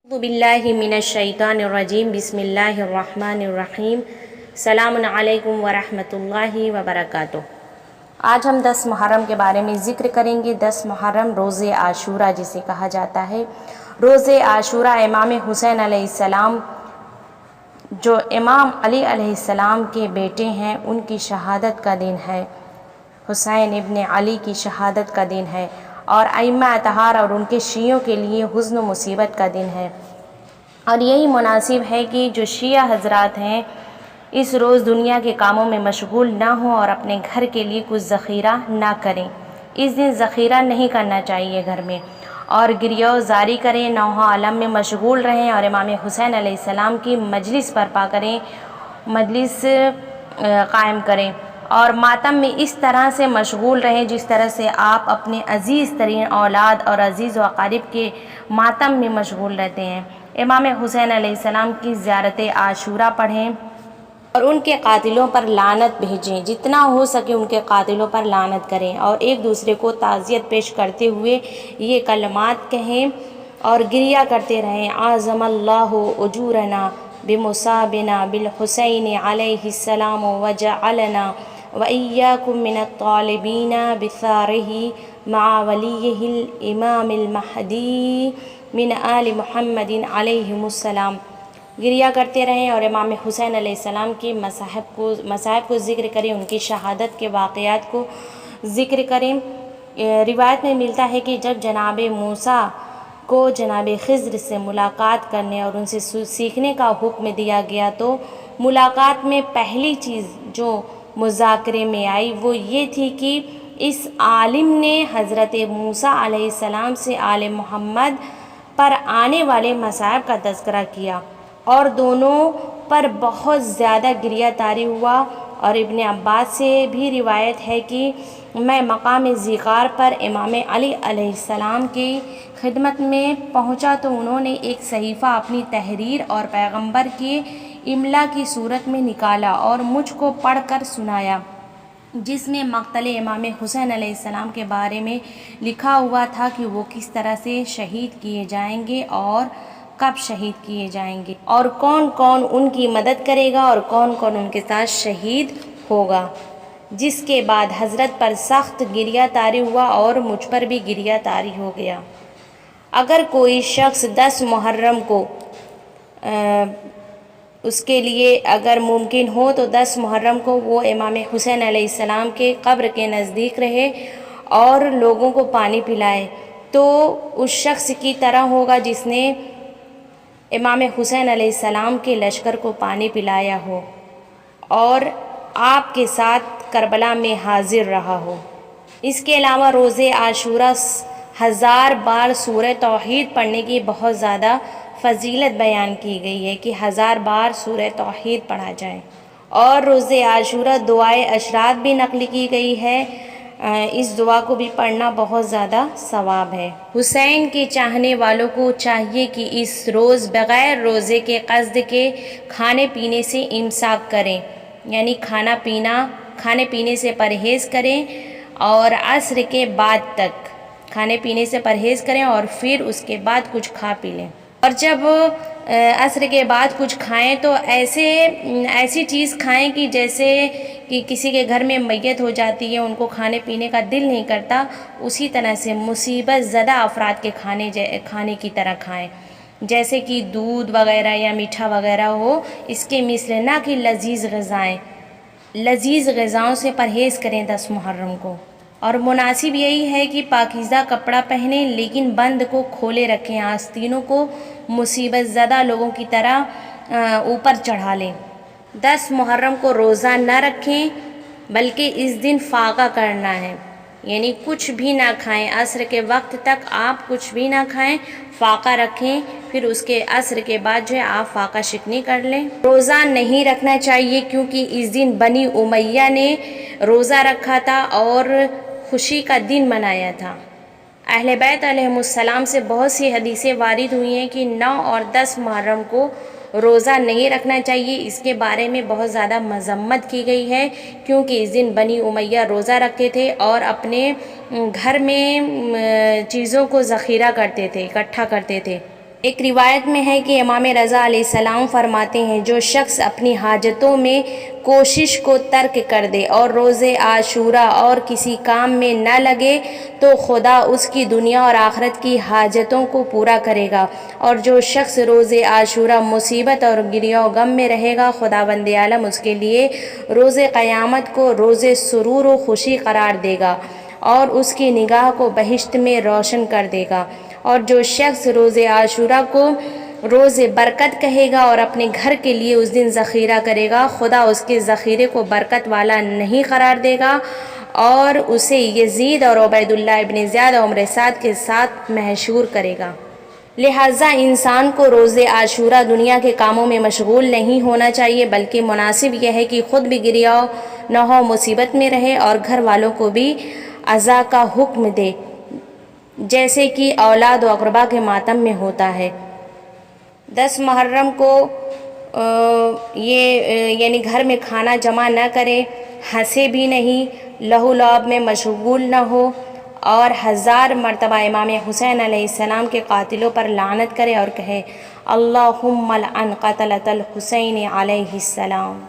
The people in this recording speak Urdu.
اعوذ باللہ من الشیطان الرجیم بسم اللہ الرحمن الرحیم السلام علیکم ورحمۃ اللہ وبرکاتہ۔ آج ہم 10 محرم کے بارے میں ذکر کریں گے۔ 10 محرم روز عاشورہ جسے کہا جاتا ہے۔ روز عاشورہ امام حسین علیہ السلام جو امام علی علیہ السلام کے بیٹے ہیں ان کی شہادت کا دن ہے۔ حسین ابن علی کی شہادت کا دن ہے اور ائمہ اطہار اور ان کے شیعوں کے لیے حزن و مصیبت کا دن ہے، اور یہی مناسب ہے کہ جو شیعہ حضرات ہیں اس روز دنیا کے کاموں میں مشغول نہ ہوں اور اپنے گھر کے لیے کچھ ذخیرہ نہ کریں۔ اس دن ذخیرہ نہیں کرنا چاہیے گھر میں، اور گریہ زاری کریں، نوحہ عالم میں مشغول رہیں اور امام حسین علیہ السلام کی مجلس برپا کریں، مجلس قائم کریں اور ماتم میں اس طرح سے مشغول رہیں جس طرح سے آپ اپنے عزیز ترین اولاد اور عزیز و اقارب کے ماتم میں مشغول رہتے ہیں۔ امام حسین علیہ السلام کی زیارت عاشورہ پڑھیں اور ان کے قاتلوں پر لعنت بھیجیں، جتنا ہو سکے ان کے قاتلوں پر لعنت کریں اور ایک دوسرے کو تعزیت پیش کرتے ہوئے یہ کلمات کہیں اور گریہ کرتے رہیں: اعظم اللہ اجورنا بمصابنا بالحسین علیہ السلام وجعلنا وإياكم من الطالبين بثاره مع وليه الإمام المہدی من آل محمد علیہم السلام۔ گریہ کرتے رہیں اور امام حسین علیہ السلام کی مصائب کو ذکر کریں، ان کی شہادت کے واقعات کو ذکر کریں۔ روایت میں ملتا ہے کہ جب جناب موسیٰ کو جناب خضر سے ملاقات کرنے اور ان سے سیکھنے کا حکم دیا گیا تو ملاقات میں پہلی چیز جو مذاکرے میں آئی وہ یہ تھی کہ اس عالم نے حضرت موسیٰ علیہ السلام سے آل محمد پر آنے والے مصائب کا تذکرہ کیا اور دونوں پر بہت زیادہ گریہ طاری ہوا۔ اور ابن عباس سے بھی روایت ہے کہ میں مقام ذیقار پر امام علی علیہ السلام کی خدمت میں پہنچا تو انہوں نے ایک صحیفہ اپنی تحریر اور پیغمبر کے املا کی صورت میں نکالا اور مجھ کو پڑھ کر سنایا، جس میں مقتل امام حسین علیہ السلام کے بارے میں لکھا ہوا تھا کہ وہ کس طرح سے شہید کیے جائیں گے اور کب شہید کیے جائیں گے اور کون کون ان کی مدد کرے گا اور کون کون ان کے ساتھ شہید ہوگا، جس کے بعد حضرت پر سخت گریہ طاری ہوا اور مجھ پر بھی گریہ طاری ہو گیا۔ اگر کوئی شخص 10 محرم کو اس کے لیے اگر ممکن ہو تو 10 محرم کو وہ امام حسین علیہ السلام کے قبر کے نزدیک رہے اور لوگوں کو پانی پلائے تو اس شخص کی طرح ہوگا جس نے امام حسین علیہ السلام کے لشکر کو پانی پلایا ہو اور آپ کے ساتھ کربلا میں حاضر رہا ہو۔ اس کے علاوہ روز عاشورہ 1000 بار سورہ توحید پڑھنے کی بہت زیادہ فضیلت بیان کی گئی ہے کہ 1000 بار سورہ توحید پڑھا جائے، اور روز عاشورہ دعائے اشراط بھی نقل کی گئی ہے، اس دعا کو بھی پڑھنا بہت زیادہ ثواب ہے۔ حسین کے چاہنے والوں کو چاہیے کہ اس روز بغیر روزے کے قصد کے کھانے پینے سے امساک کریں، یعنی کھانے پینے سے پرہیز کریں اور عصر کے بعد تک کھانے پینے سے پرہیز کریں اور پھر اس کے بعد کچھ کھا پی لیں، اور جب عصر کے بعد کچھ کھائیں تو ایسی چیز کھائیں کہ جیسے کہ کسی کے گھر میں میت ہو جاتی ہے، ان کو کھانے پینے کا دل نہیں کرتا، اسی طرح سے مصیبت زدہ افراد کے کھانے کی طرح کھائیں، جیسے کہ دودھ وغیرہ یا میٹھا وغیرہ ہو، اس کے مثل نہ کہ لذیذ غذاؤں سے پرہیز کریں 10 محرم کو۔ اور مناسب یہی ہے کہ پاکیزہ کپڑا پہنیں لیکن بند کو کھولے رکھیں، آستینوں کو مصیبت زدہ لوگوں کی طرح اوپر چڑھا لیں۔ 10 محرم کو روزہ نہ رکھیں بلکہ اس دن فاقہ کرنا ہے، یعنی کچھ بھی نہ کھائیں، عصر کے وقت تک آپ کچھ بھی نہ کھائیں، فاقہ رکھیں، پھر اس کے عصر کے بعد جو ہے آپ فاقہ شکنی کر لیں۔ روزہ نہیں رکھنا چاہیے کیونکہ اس دن بنی امیہ نے روزہ رکھا تھا اور خوشی کا دن منایا تھا۔ اہل بیت علیہم السلام سے بہت سی حدیثیں وارد ہوئی ہیں کہ 9 اور 10 محرم کو روزہ نہیں رکھنا چاہیے، اس کے بارے میں بہت زیادہ مذمت کی گئی ہے کیونکہ اس دن بنی امیہ روزہ رکھتے تھے اور اپنے گھر میں چیزوں کو ذخیرہ کرتے تھے، اکٹھا کرتے تھے، ایک روایت میں ہے کہ امام رضا علیہ السلام فرماتے ہیں جو شخص اپنی حاجتوں میں کوشش کو ترک کر دے اور روز عاشورہ اور کسی کام میں نہ لگے تو خدا اس کی دنیا اور آخرت کی حاجتوں کو پورا کرے گا، اور جو شخص روز عاشورہ مصیبت اور گریہ و غم میں رہے گا خداوند عالم اس کے لیے روز قیامت کو روز سرور و خوشی قرار دے گا اور اس کی نگاہ کو بہشت میں روشن کر دے گا۔ اور جو شخص روز عاشورہ کو روز برکت کہے گا اور اپنے گھر کے لیے اس دن ذخیرہ کرے گا، خدا اس کے ذخیرے کو برکت والا نہیں قرار دے گا اور اسے یزید اور عبید اللہ ابن زیاد عمر سعد کے ساتھ محشور کرے گا۔ لہٰذا انسان کو روز عاشورہ دنیا کے کاموں میں مشغول نہیں ہونا چاہیے، بلکہ مناسب یہ ہے کہ خود بھی گریہ نہ ہو، مصیبت میں رہے اور گھر والوں کو بھی عزا کا حکم دے، جیسے کہ اولاد و اقربا کے ماتم میں ہوتا ہے۔ 10 محرم کو یعنی گھر میں کھانا جمع نہ کرے، ہنسے بھی نہیں، لہو لعب میں مشغول نہ ہو، اور 1000 مرتبہ امام حسین علیہ السلام کے قاتلوں پر لعنت کرے اور کہے اللہم لعن قتلۃ الحسین علیہ السلام۔